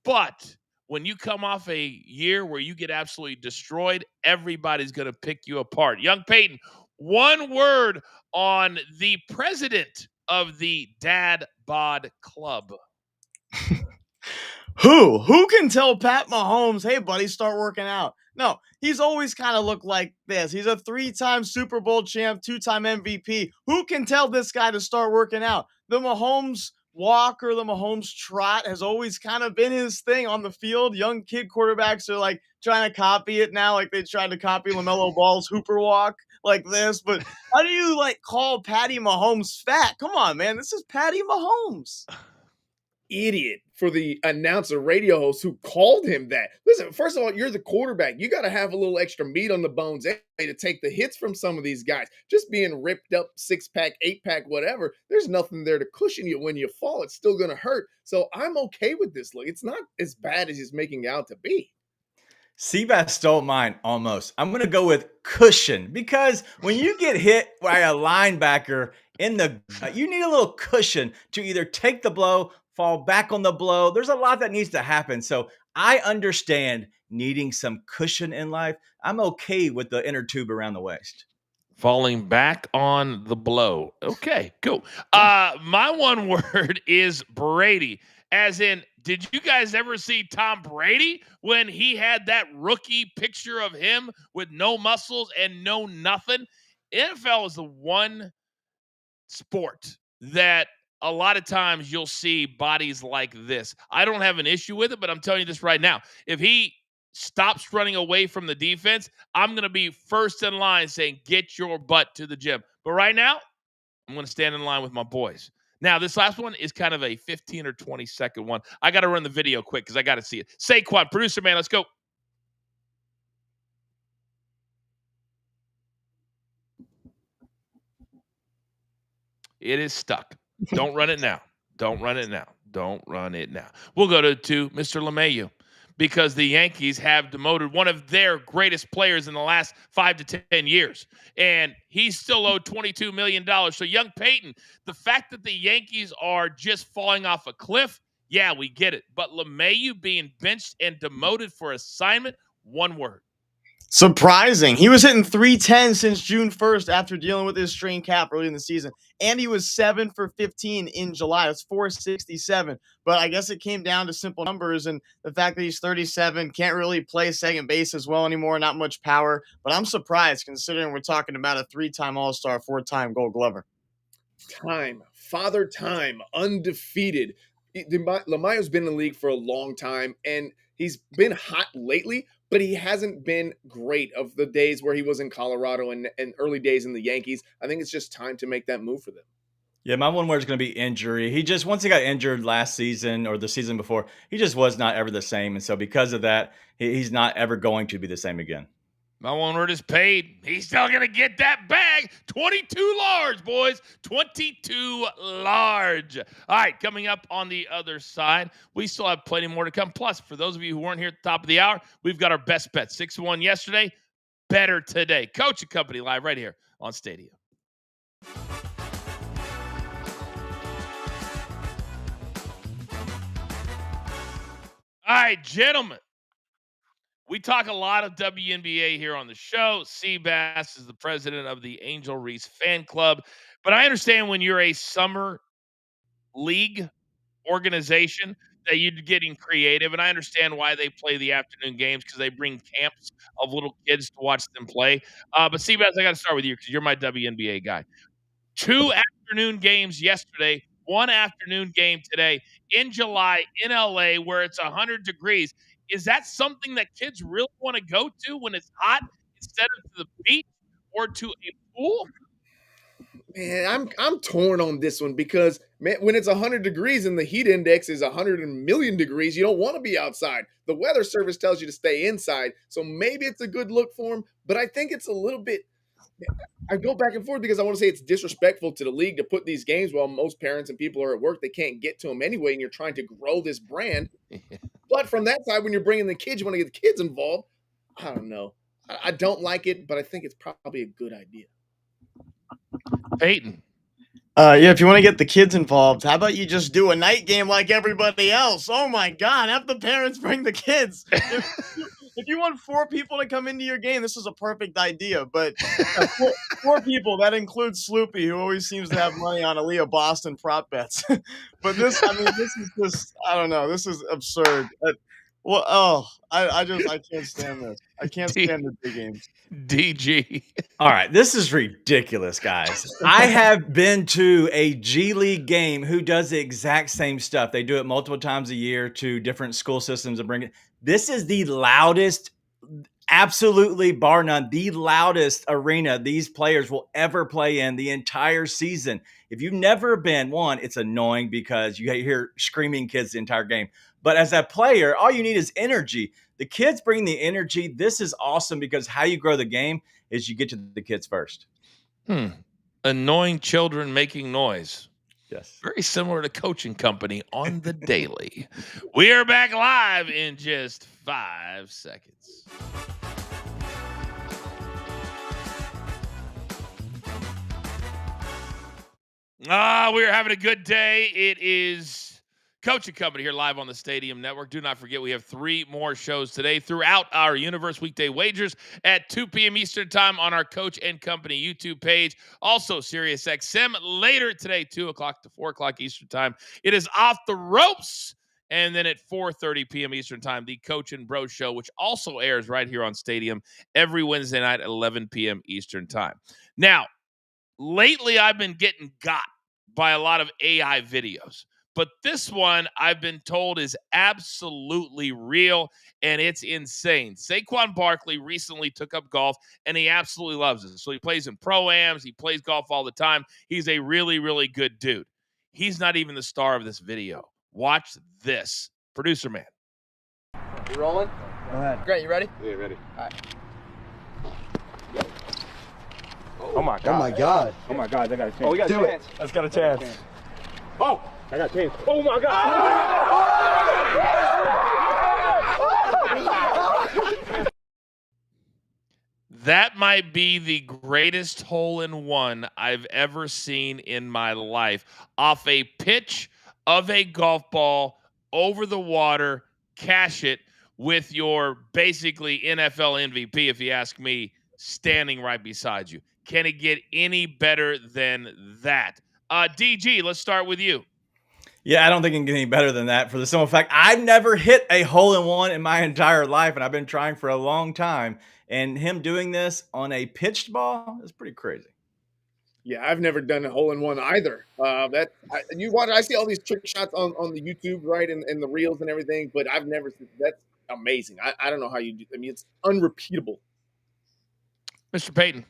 But when you come off a year where you get absolutely destroyed, everybody's going to pick you apart. Young Peyton, one word on the president of the Dad Bod Club. Who can tell Pat Mahomes, hey, buddy, start working out? No, he's always kind of looked like this. He's a 3-time Super Bowl champ, 2-time MVP. Who can tell this guy to start working out? The Mahomes walk or the Mahomes trot has always kind of been his thing on the field. Young kid quarterbacks are like trying to copy it now, like they tried to copy LaMelo Ball's Hooper walk like this. But how do you like call Patty Mahomes fat? Come on, man. This is Patty Mahomes. Idiot for the announcer radio host who called him that. Listen, first of all, you're the quarterback. You got to have a little extra meat on the bones to take the hits from some of these guys. Just being ripped up 6-pack, 8-pack, whatever, there's nothing there to cushion you when you fall. It's still going to hurt. So I'm okay with this look. It's not as bad as he's making it out to be. Seabass stole mine almost. I'm going to go with cushion because when you get hit by a linebacker in the you need a little cushion to either take the blow, fall back on the blow. There's a lot that needs to happen. So I understand needing some cushion in life. I'm okay with the inner tube around the waist. Falling back on the blow. Okay, cool. My one word is Brady. As in, did you guys ever see Tom Brady when he had that rookie picture of him with no muscles and no nothing? NFL is the one sport that a lot of times you'll see bodies like this. I don't have an issue with it, but I'm telling you this right now. If he stops running away from the defense, I'm going to be first in line saying, get your butt to the gym. But right now, I'm going to stand in line with my boys. Now, this last one is kind of a 15 or 20-second one. I got to run the video quick because I got to see it. Saquon, producer man, let's go. It is stuck. Don't run it now. Don't run it now. Don't run it now. We'll go to Mr. LeMahieu because the Yankees have demoted one of their greatest players in the last 5 to 10 years. And he's still owed $22 million. So, young Peyton, the fact that the Yankees are just falling off a cliff, yeah, we get it. But LeMahieu being benched and demoted for assignment, one word. Surprising. He was hitting 310 since June 1st after dealing with his strained calf early in the season. And he was 7 for 15 in July. That's 467. But I guess it came down to simple numbers and the fact that he's 37, can't really play second base as well anymore, not much power. But I'm surprised considering we're talking about a 3-time All-Star, 4-time Gold Glover. Father Time, undefeated. LeMahieu's been in the league for a long time, and he's been hot lately, but he hasn't been great of the days where he was in Colorado and early days in the Yankees. I think it's just time to make that move for them. Yeah, my one word is going to be injury. Once he got injured last season or the season before, he just was not ever the same. And so because of that, he's not ever going to be the same again. My one word is paid. He's still going to get that bag. 22 large, boys. 22 large. All right, coming up on the other side, we still have plenty more to come. Plus, for those of you who weren't here at the top of the hour, we've got our best bet. 6-1 yesterday, better today. Coach and Company live right here on Stadia. All right, gentlemen. We talk a lot of WNBA here on the show. Seabass is the president of the Angel Reese fan club. But I understand when you're a summer league organization that you're getting creative. And I understand why they play the afternoon games because they bring camps of little kids to watch them play. But Seabass, I got to start with you because you're my WNBA guy. 2 afternoon games yesterday, 1 afternoon game today in July in LA where it's 100 degrees. Is that something that kids really want to go to when it's hot instead of to the beach or to a pool? Man, I'm torn on this one because man, when it's 100 degrees and the heat index is 100 million degrees, you don't want to be outside. The weather service tells you to stay inside, so maybe it's a good look for them. But I think it's a little bit. I go back and forth because I want to say it's disrespectful to the league to put these games while most parents and people are at work. They can't get to them anyway, and you're trying to grow this brand. But from that side, when you're bringing the kids, you want to get the kids involved. I don't know. I don't like it, but I think it's probably a good idea. Peyton. Yeah, if you want to get the kids involved, how about you just do a night game like everybody else? Oh my God, have the parents bring the kids. If you want 4 people to come into your game, this is a perfect idea. But 4 people, that includes Sloopy, who always seems to have money on Aaliyah Boston prop bets. But this is just, I don't know, this is absurd. I can't stand this. I can't stand the big games. DG. All right, this is ridiculous, guys. I have been to a G League game who does the exact same stuff. They do it multiple times a year to different school systems and bring it. This is the loudest, absolutely bar none, the loudest arena these players will ever play in the entire season. If you've never been, one, it's annoying because you hear screaming kids the entire game. But as a player, all you need is energy. The kids bring the energy. This is awesome because how you grow the game is you get to the kids first. Annoying children making noise. Yes. Very similar to Coaching Company on the daily. We are back live in just 5 seconds. We are having a good day. It is Coaching Company here live on the Stadium Network. Do not forget we have 3 more shows today throughout our universe. Weekday wagers at 2 p.m. Eastern time on our Coach and Company YouTube page. Also Sirius XM later today, 2 o'clock to 4 o'clock Eastern time. It is Off the Ropes. And then at 4:30 p.m. Eastern time, the Coach and Bro Show, which also airs right here on Stadium every Wednesday night at 11 p.m. Eastern time. Now, lately I've been getting got by a lot of AI videos. But this one, I've been told, is absolutely real, and it's insane. Saquon Barkley recently took up golf, and he absolutely loves it. So he plays in pro-ams. He plays golf all the time. He's a really, really good dude. He's not even the star of this video. Watch this. Producer man. You rolling? Go ahead. Great, you ready? Yeah, ready. All right. Oh my God. Oh my God. Oh my God, I got a chance. Oh, we got a Do chance. it. Let's got a chance. Oh, I got a chance. Oh my God. That might be the greatest hole-in-one I've ever seen in my life. Off a pitch of a golf ball over the water, cash it with your basically NFL MVP, if you ask me, standing right beside you. Can it get any better than that? DG, let's start with you. Yeah, I don't think it can get any better than that for the simple fact I've never hit a hole-in-one in my entire life, and I've been trying for a long time. And him doing this on a pitched ball is pretty crazy. Yeah, I've never done a hole-in-one either. You watch, I see all these trick shots on the YouTube, right, and the reels and everything, but I've never seen. That's amazing. I don't know how you do. I mean, it's unrepeatable. Mr. Payton.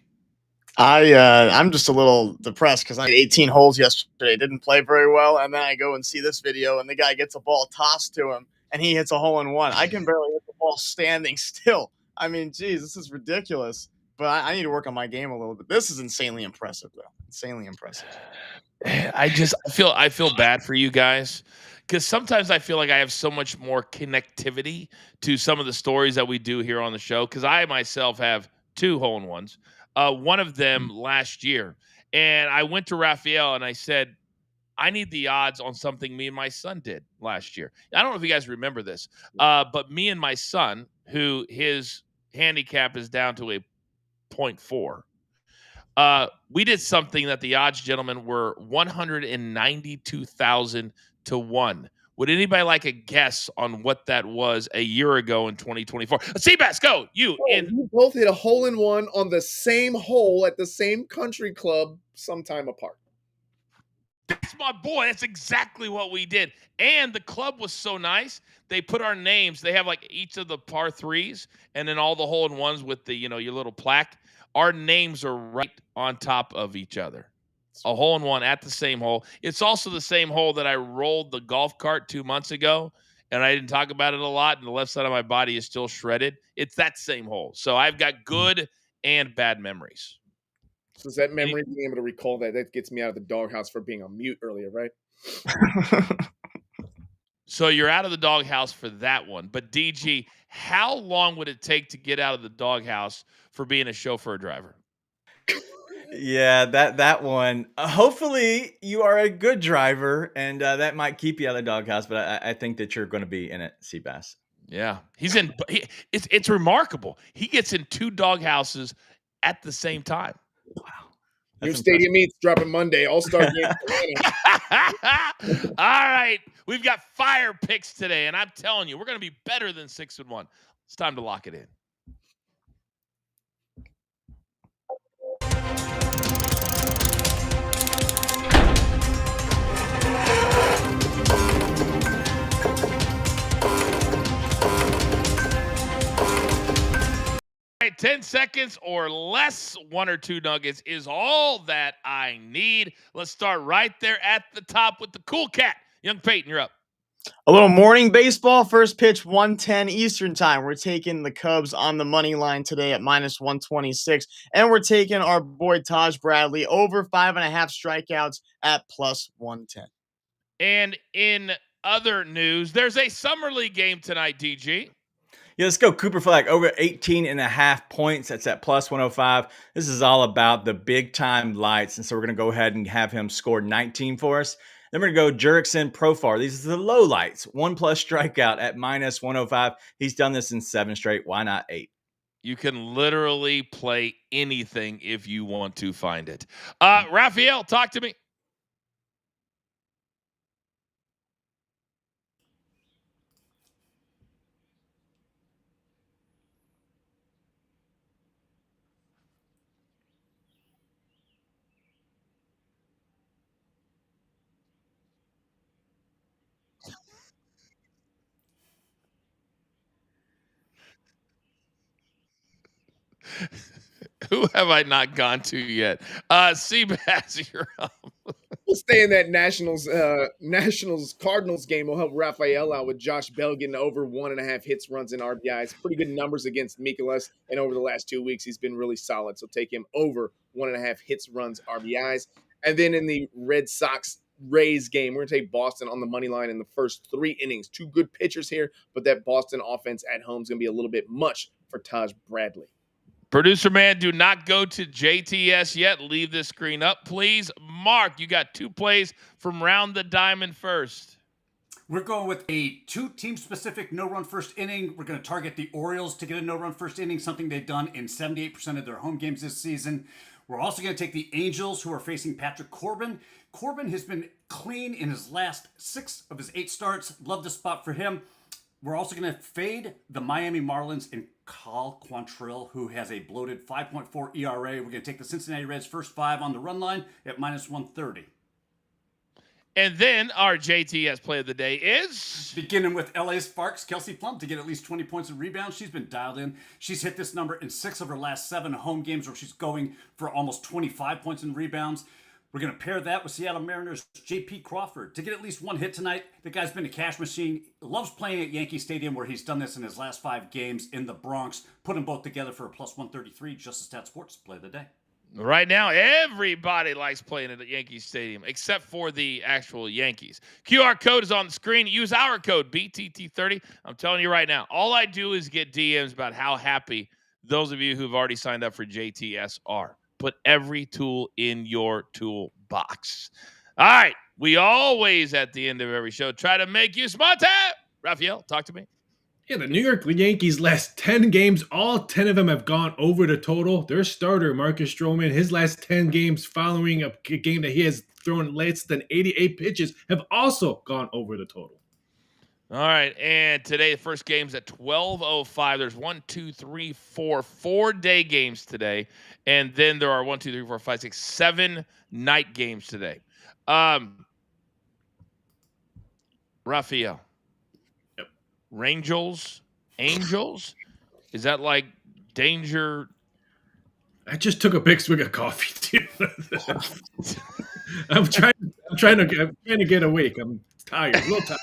I'm just a little depressed because I had 18 holes yesterday. Didn't play very well, and then I go and see this video, and the guy gets a ball tossed to him, and he hits a hole-in-one. I can barely hit the ball standing still. I mean, geez, this is ridiculous. But I need to work on my game a little bit. This is insanely impressive, though. Insanely impressive. I feel bad for you guys because sometimes I feel like I have so much more connectivity to some of the stories that we do here on the show because I myself have 2 hole-in-ones. One of them last year. And I went to Raphael and I said, I need the odds on something me and my son did last year. I don't know if you guys remember this, but me and my son who his handicap is down to a 0.4. We did something that the odds gentlemen were 192,000 to 1. Would anybody like a guess on what that was a year ago in 2024? Seabass, go. You both hit a hole-in-one on the same hole at the same country club sometime apart. That's my boy. That's exactly what we did. And the club was so nice. They put our names. They have like each of the par threes and then all the hole-in-ones with the, your little plaque. Our names are right on top of each other. A hole-in-one at the same hole. It's also the same hole that I rolled the golf cart 2 months ago, and I didn't talk about it a lot, and the left side of my body is still shredded. It's that same hole. So I've got good and bad memories. So is that memory being able to recall that gets me out of the doghouse for being on mute earlier, right? So you're out of the doghouse for that one. But DG, how long would it take to get out of the doghouse for being a chauffeur driver? Yeah, that one. Hopefully, you are a good driver, and that might keep you out of the doghouse. But I think that you're going to be in it, Seabass. Yeah, he's in. It's remarkable. He gets in 2 doghouses at the same time. Wow. New stadium meets dropping Monday. All-Star game. All right, we've got fire picks today, and I'm telling you, we're going to be better than 6-1. It's time to lock it in. All right, 10 seconds or less, 1 or 2 nuggets is all that I need. Let's start right there at the top with the cool cat. Young Peyton, you're up. A little morning baseball. First pitch, 1:10 Eastern time. We're taking the Cubs on the money line today at -126. And we're taking our boy Taj Bradley over 5.5 strikeouts at +110. And in other news, there's a Summer League game tonight, DG. Yeah, let's go Cooper Flag over 18.5 points. That's at +105. This is all about the big time lights. And so we're going to go ahead and have him score 19 for us. Then we're going to go Jurickson Profar. These are the low lights. 1+ strikeout at -105. He's done this in 7 straight. Why not 8? You can literally play anything if you want to find it. Raphael, talk to me. Who have I not gone to yet? Seabass, you're up. We'll stay in that Nationals Cardinals game. We'll help Raphael out with Josh Bell getting over 1.5 hits, runs, and RBIs. Pretty good numbers against Mikolas, and over the last 2 weeks, he's been really solid. So take him over 1.5 hits, runs, RBIs. And then in the Red Sox Rays game, we're going to take Boston on the money line in the first 3 innings. 2 good pitchers here, but that Boston offense at home is going to be a little bit much for Taj Bradley. Producer man, do not go to JTS yet. Leave this screen up, please. Mark, you got 2 plays from Round the Diamond first. We're going with a 2 team-specific no-run first inning. We're going to target the Orioles to get a no-run first inning, something they've done in 78% of their home games this season. We're also going to take the Angels, who are facing Patrick Corbin. Corbin has been clean in his last 6 of his 8 starts. Love the spot for him. We're also going to fade the Miami Marlins and Cal Quantrill, who has a bloated 5.4 ERA. We're going to take the Cincinnati Reds first 5 on the run line at -130. And then our JTS play of the day is... Beginning with LA Sparks, Kelsey Plum to get at least 20 points in rebounds. She's been dialed in. She's hit this number in 6 of her last 7 home games where she's going for almost 25 points in rebounds. We're going to pair that with Seattle Mariners' J.P. Crawford to get at least 1 hit tonight. The guy's been a cash machine. Loves playing at Yankee Stadium where he's done this in his last 5 games in the Bronx. Put them both together for a +133. Just a Stat Sports play of the day. Right now, everybody likes playing at Yankee Stadium, except for the actual Yankees. QR code is on the screen. Use our code, BTT30. I'm telling you right now, all I do is get DMs about how happy those of you who've already signed up for JTS are. Put every tool in your toolbox. All right. We always, at the end of every show, try to make you smarter. Raphael, talk to me. Yeah, the New York Yankees last 10 games, all 10 of them have gone over the total. Their starter, Marcus Stroman, his last 10 games following a game that he has thrown less than 88 pitches have also gone over the total. All right, and today the first game's at 12:05. There's 4 day games today, and then there are 7 night games today. Raphael. Yep. Angels? Is that like danger? I just took a big swig of coffee, too. I'm trying to get awake. I'm tired, a little tired.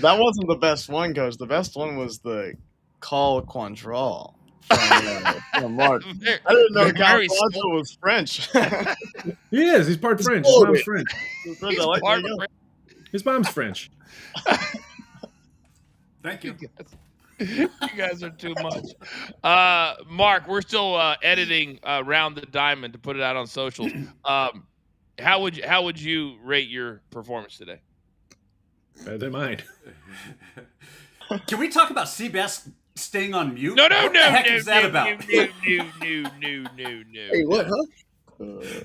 That wasn't the best one, Coach. The best one was the Call Quantrell from Mark. I didn't know Cal Quantrell was French. He is. He's part French. His mom's French. His mom's French. Thank you. You guys are too much. Mark, we're still editing Round the Diamond to put it out on socials. How would you rate your performance today? Better than mine. Can we talk about Seabass staying on mute? No. What the heck is that about? No. Hey, what, huh?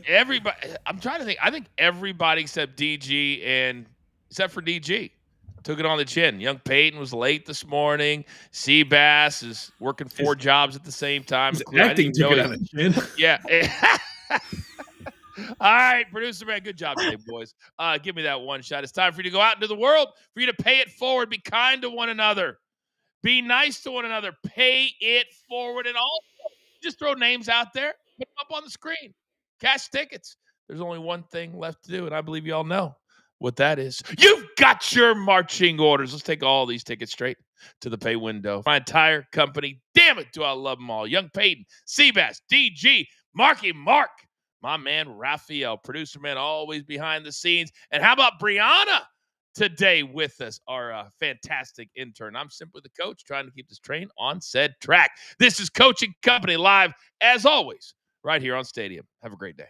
Everybody, I'm trying to think. I think everybody except for DG took it on the chin. Young Peyton was late this morning. Seabass is working 4 jobs at the same time. His acting took it on the chin. Yeah. All right, producer man, good job today, boys. Give me that one shot. It's time for you to go out into the world, for you to pay it forward. Be kind to one another. Be nice to one another. Pay it forward. And also, just throw names out there. Put them up on the screen. Cash tickets. There's only one thing left to do, and I believe you all know what that is. You've got your marching orders. Let's take all these tickets straight to the pay window. My entire company. Damn it, do I love them all. Young Peyton, Seabass, DG, Mark, my man Raphael, producer man, always behind the scenes. And how about Brianna today with us, our fantastic intern? I'm simply the coach trying to keep this train on said track. This is Coaching Company live, as always, right here on Stadium. Have a great day.